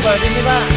ปิดดิที่บ้าน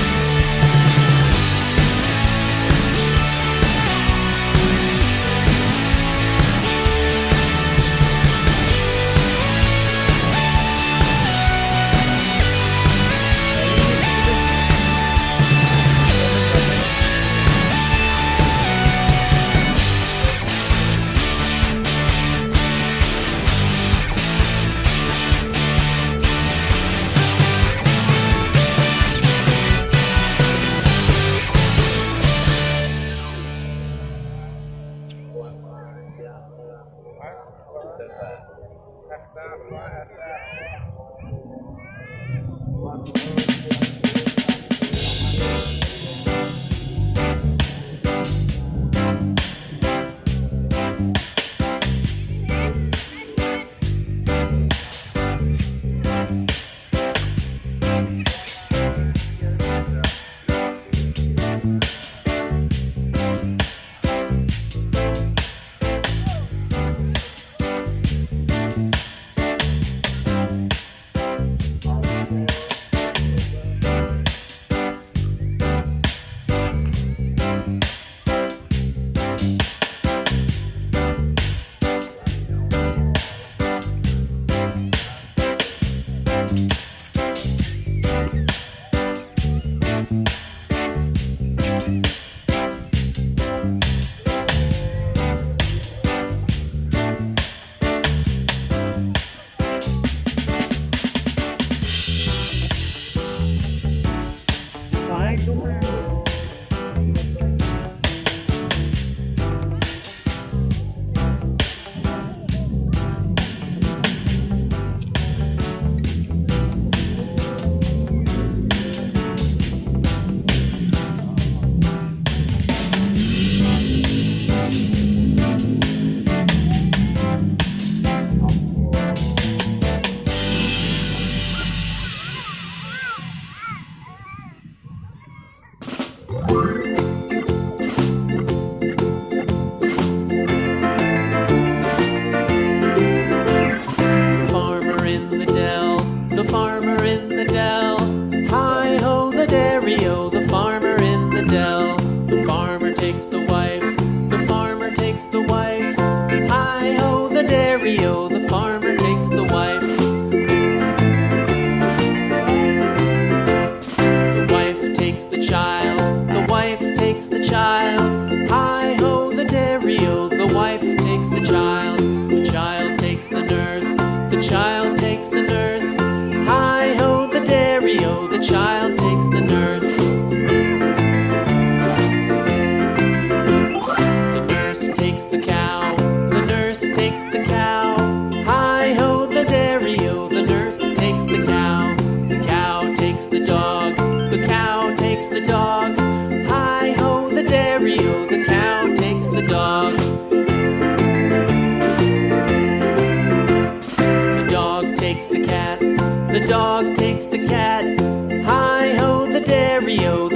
The farmer in the dell. Hi-ho, the dairy-o, the farmer in the dell. The farmer takes the wife, the farmer takes the wife. Hi-ho, the dairy-o, the farmer takes the wife. The wife takes the child, the wife takes the child. Hi-ho, the dairy-o, the wife takes the child. The child takes the nurse, the child takes the nurse. Hi-ho, the dairy-o, the child takes the nurse. The nurse takes the cow, the nurse takes the cow. Hi-ho, the dairy-o, the nurse takes the cow. The cow takes the dog, the cow takes the dog. Hi-ho, the dairy-o, the cow takes the dog. The dog takes the cat, the dog takes the cat. Hi-ho, the dairy-o,